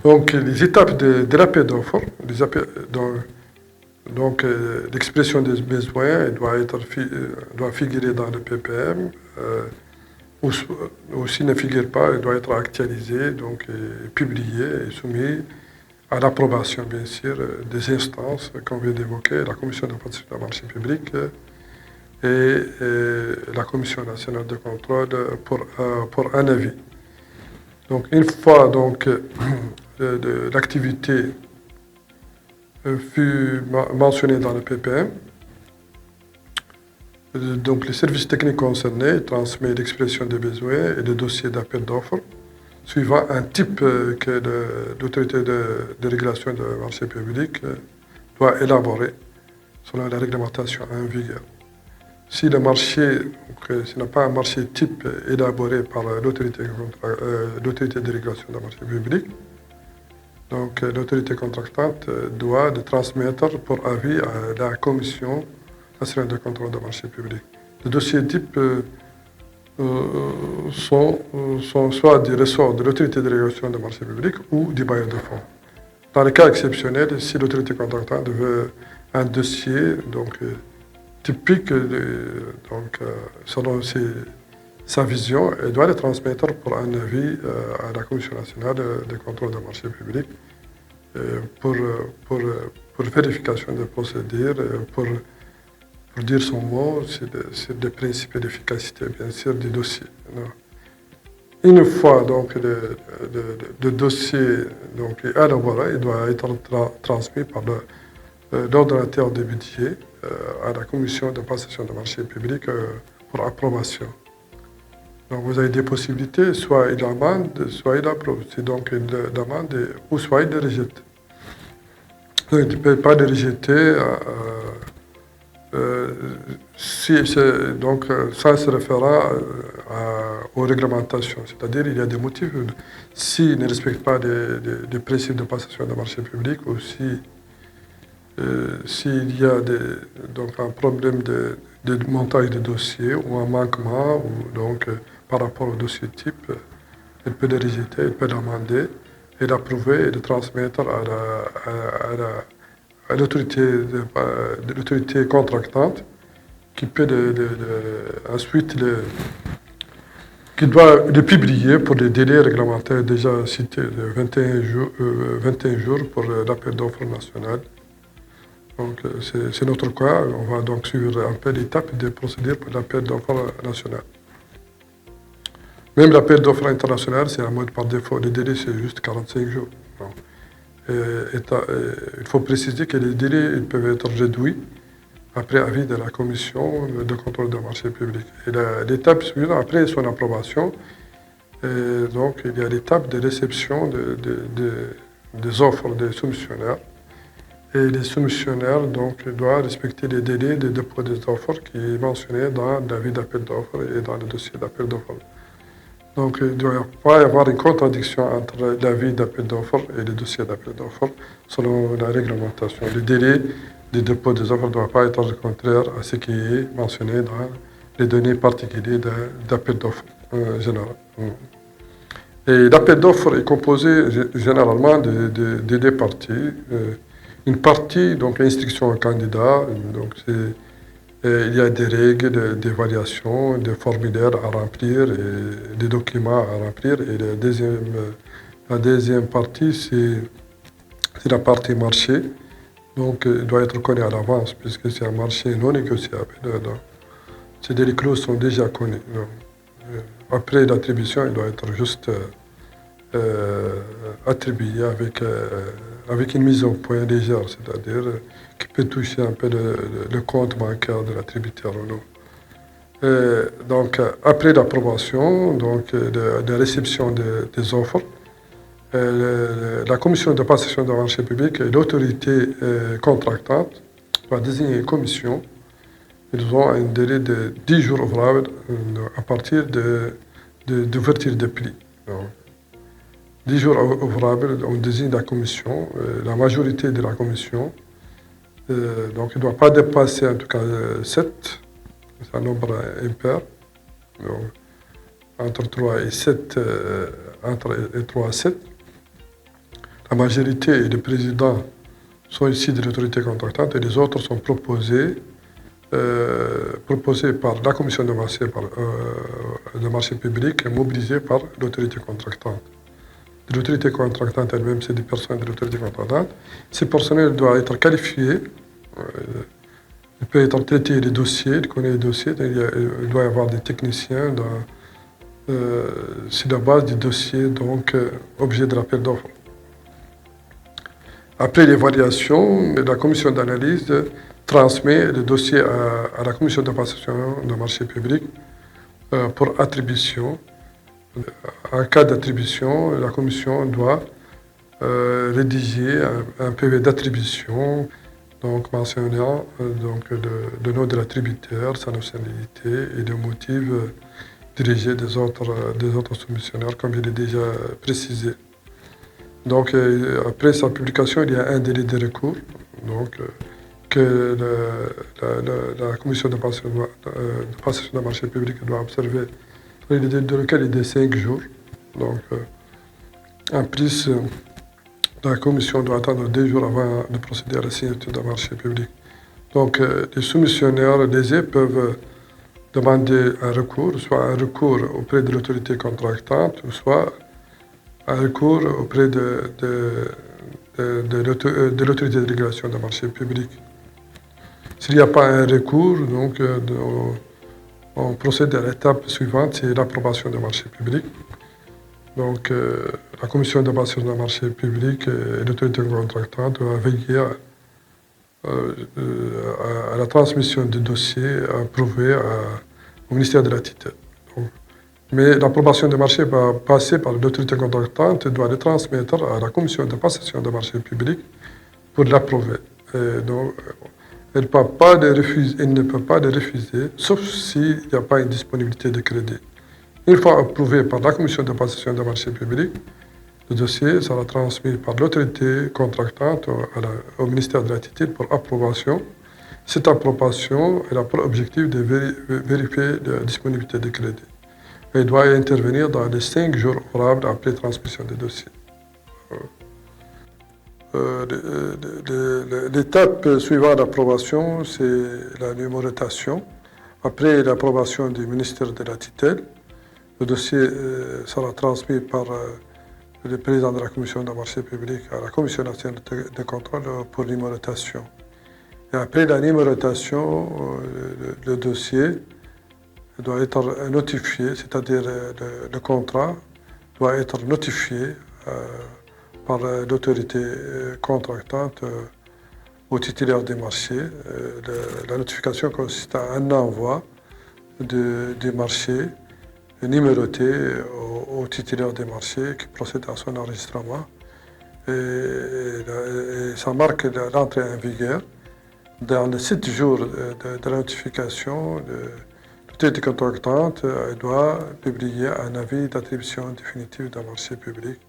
Donc, les étapes de l'appel d'offres, l'expression des besoins doit figurer dans le PPM, ou s'il ne figure pas, il doit être actualisé, donc publié et soumis à l'approbation, bien sûr, des instances qu'on vient d'évoquer, la Commission de participation au marché public et la Commission nationale de contrôle pour un avis. Donc, une fois donc, l'activité fut mentionnée dans le PPM, donc les services techniques concernés transmettent l'expression des besoins et le dossier d'appel d'offres suivant un type que l'autorité de régulation du marché public doit élaborer selon la réglementation en vigueur. Si le marché, ce n'est pas un marché type élaboré par l'autorité de régulation du marché public, donc l'autorité contractante doit le transmettre pour avis à la Commission nationale de contrôle du marché public. Les dossiers types sont soit des ressorts de l'autorité de régulation du marché public ou des bailleurs de fonds. Dans les cas exceptionnels, si l'autorité contractante veut un dossier typique, selon sa vision, elle doit le transmettre pour un avis à la Commission nationale de contrôle du marché public pour vérification des procédures, pour dire son mot sur des principes d'efficacité, bien sûr, du dossier. Non. Une fois donc le dossier est élaboré, il doit être transmis par l'ordonnateur de budget à la commission de passation de marché public pour approbation. Donc vous avez des possibilités, soit il amende, soit il approuve. C'est donc il demande ou soit il le rejette. Donc il ne peut pas le rejeter. Ça se référera aux réglementations, c'est-à-dire il y a des motifs. S'il ne respecte pas les principes de passation de marché public ou s'il y a un problème de montage de dossier ou un manquement par rapport au dossier type, il peut le rejeter, il peut l'amender et l'approuver et le transmettre à l'autorité contractante qui peut ensuite qui doit le publier pour les délais réglementaires déjà cités de 21 jours pour l'appel d'offres national. Donc c'est notre cas, on va donc suivre un peu l'étape des procédures pour l'appel d'offres national. Même l'appel d'offres international, c'est un mode par défaut, le délai c'est juste 45 jours. Donc, il faut préciser que les délais ils peuvent être réduits après avis de la commission de contrôle des marchés publics. Et l'étape suivante, après son approbation, donc il y a l'étape de réception des offres des soumissionnaires. Et les soumissionnaires doivent respecter les délais de dépôt des offres qui est mentionné dans l'avis d'appel d'offres et dans le dossier d'appel d'offres. Donc, il ne doit pas y avoir une contradiction entre l'avis d'appel d'offres et le dossier d'appel d'offres selon la réglementation. Le délai de dépôt des offres ne doit pas être contraire à ce qui est mentionné dans les données particulières d'appel d'offres général. Et l'appel d'offres est composé généralement de deux parties. Une partie, donc instruction au candidat, il y a des règles d'évaluation, des formulaires à remplir, et des documents à remplir. Et la deuxième partie, c'est la partie marché. Donc, il doit être connu à l'avance, puisque c'est un marché non négociable. Les clauses sont déjà connues. Donc, après l'attribution, il doit être juste attribué avec une mise au point légère, c'est-à-dire qui peut toucher un peu le compte bancaire de l'attributaire ou non. Donc, après l'approbation, de réception des offres, la commission de passation de marché public et l'autorité contractante va désigner une commission. Ils ont un délai de 10 jours ouvrables à partir d'ouverture de pli. Donc, 10 jours ouvrables, on désigne la commission, la majorité de la commission. Donc, il ne doit pas dépasser en tout cas 7, c'est un nombre impair. Donc, entre 3 et 7, entre 3 et 7. la majorité et les présidents sont ici de l'autorité contractante et les autres sont proposés par la commission de marché public et mobilisés par l'autorité contractante. L'autorité contractante elle-même, c'est des personnes de l'autorité contractante. Ces personnels doivent être qualifiés, ils peuvent être traités les dossiers, ils connaissent les dossiers, il doit y avoir des techniciens, c'est la base du dossier, donc objet de l'appel d'offres. Après l'évaluation, la commission d'analyse transmet le dossier à la commission de passation de marché public pour attribution. En cas d'attribution, la commission doit rédiger un PV d'attribution, donc mentionnant le nom de l'attributaire, sa nationalité et le motif dirigé des autres soumissionnaires, comme il est déjà précisé. Donc, après sa publication, il y a un délai de recours, donc, que la commission de passation de marché public doit observer. Le délai de recours est de 5 jours. Donc, en plus, la commission doit attendre 2 jours avant de procéder à la signature d'un marché public. Donc, les soumissionnaires lésés peuvent demander un recours, soit un recours auprès de l'autorité contractante, ou soit un recours auprès de l'autorité de régulation des marchés publics. S'il n'y a pas un recours, donc, on procède à l'étape suivante, c'est l'approbation des marchés publics. Donc, la commission d'approbation des marchés publics et l'autorité contractante doivent veiller à la transmission du dossier approuvé au ministère de la tutelle. Mais l'approbation des marchés va passer par l'autorité contractante et doit le transmettre à la commission de passation des marchés publics pour l'approuver. Donc, elle ne peut pas les refuser, sauf s'il n'y a pas une disponibilité de crédit. Une fois approuvé par la commission de passation des marchés publics, le dossier sera transmis par l'autorité contractante au ministère de la tutelle pour approbation. Cette approbation a pour objectif de vérifier la disponibilité de crédit. Elle doit intervenir dans les 5 jours ouvrables après transmission des dossiers. L'étape suivant l'approbation, c'est la numérotation. Après l'approbation du ministère de la tutelle, le dossier sera transmis par le président de la commission de marché public à la commission nationale de contrôle pour numérotation. Et après la numérotation, le dossier doit être notifié, c'est-à-dire le contrat doit être notifié par l'autorité contractante au titulaire des marchés. La notification consiste à un envoi du marché numéroté au titulaire des marchés qui procède à son enregistrement. Et ça marque l'entrée en vigueur. Dans les 7 jours de la notification, l'autorité contractante doit publier un avis d'attribution définitive d'un marché public